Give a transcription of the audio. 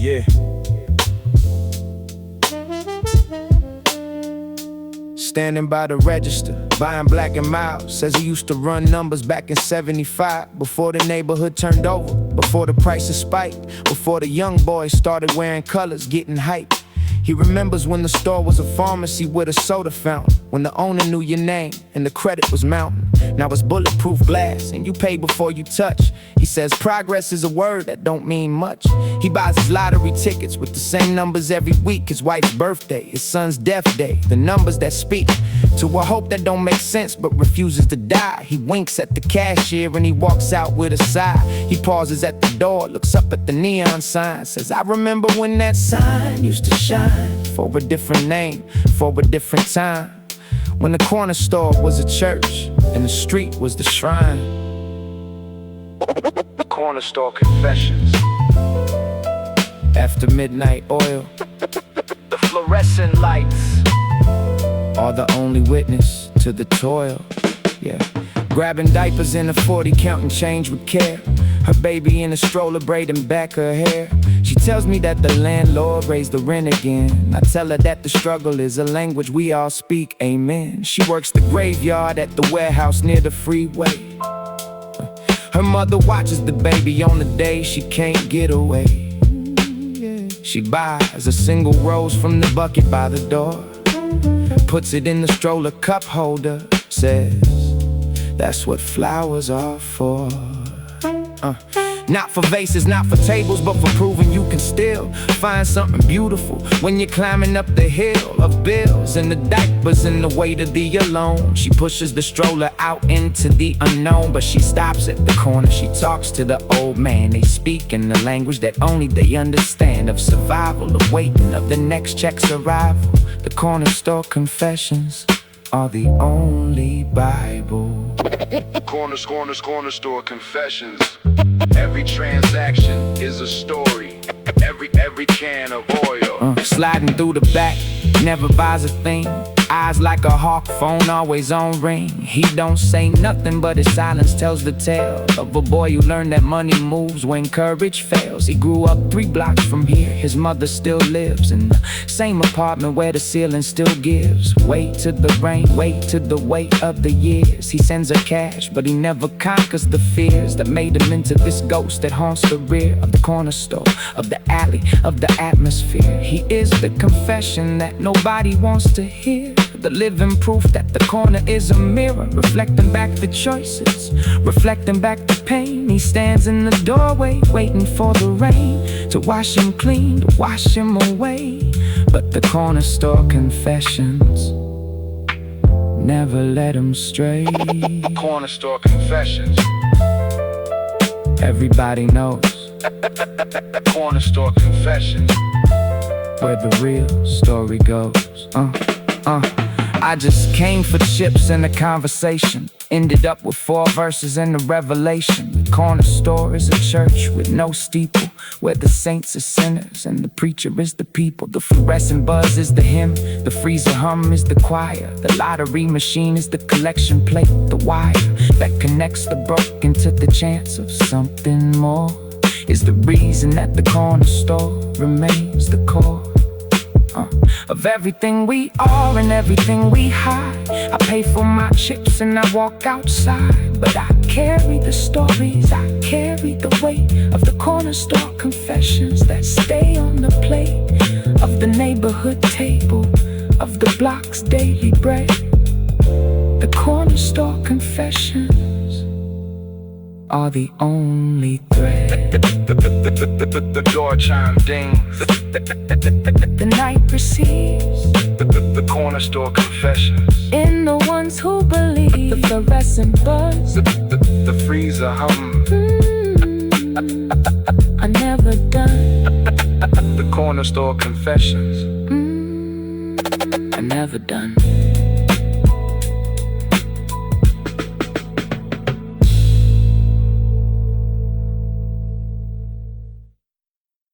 Yeah. Standing by the register, buying Black and Mild. Says he used to run numbers back in '75, before the neighborhood turned over, before the prices spiked, before the young boys started wearing colors, getting hype. He remembers when the store was a pharmacy with a soda fountain, when the owner knew your name and the credit was mounting. Now it's bulletproof glass and you pay before you touch. He says progress is a word that don't mean much. He buys his lottery tickets with the same numbers every week. His wife's birthday, his son's death day, the numbers that speak to a hope that don't make sense but refuses to die. He winks at the cashier and he walks out with a sigh. He pauses at the door, looks up at the neon sign, says, I remember when that sign used to shine for a different name, for a different time, when the corner store was a church and the street was the shrine. Corner store confessions. After midnight oil, the fluorescent lights are the only witness to the toil. Yeah, grabbing diapers in a 40, counting change with care. Her baby in a stroller, braiding back her hair. She tells me that the landlord raised the rent again. I tell her that the struggle is a language we all speak, amen. She works the graveyard at the warehouse near the freeway. Her mother watches the baby on the day she can't get away. She buys a single rose from the bucket by the door, puts it in the stroller cup holder, says, that's what flowers are for. Not for vases, not for tables, but for proving you can still find something beautiful when you're climbing up the hill of bills and the diapers and the weight of the alone. She pushes the stroller out into the unknown, but she stops at the corner. She talks to the old man. They speak in the language that only they understand, of survival, of waiting, of the next check's arrival. The corner store confessions are the only Bible. Corner store confessions. Every transaction is a story. Every can of oil. Sliding through the back, never buys a thing. Eyes like a hawk, phone always on ring. He don't say nothing, but his silence tells the tale of a boy who learned that money moves when courage fails. He grew up 3 blocks from here. His mother still lives in the same apartment where the ceiling still gives weight to the rain, weight to the weight of the years. He sends her cash, but he never conquers the fears that made him into this ghost that haunts the rear of the corner store, of the alley, of the atmosphere. He is the confession that nobody wants to hear, the living proof that the corner is a mirror, reflecting back the choices, reflecting back the pain. He stands in the doorway, waiting for the rain to wash him clean, to wash him away. But the corner store confessions never let him stray. Corner store confessions. Everybody knows. Corner store confessions, where the real story goes. I just came for chips and a conversation. Ended up with 4 verses and a revelation. The corner store is a church with no steeple, where the saints are sinners and the preacher is the people. The fluorescent buzz is the hymn, the freezer hum is the choir. The lottery machine is the collection plate, the wire that connects the broken to the chance of something more, is the reason that the corner store remains the core of everything we are and everything we hide. I pay for my chips and I walk outside, but I carry the stories, I carry the weight of the corner store confessions that stay on the plate of the neighborhood table, of the block's daily bread. The corner store confessions are the only thread. The door chime dings. The night recedes. The corner store confessions. In the ones who believe. The fluorescent buzz. The freezer hum. I never done. The corner store confessions. I never done.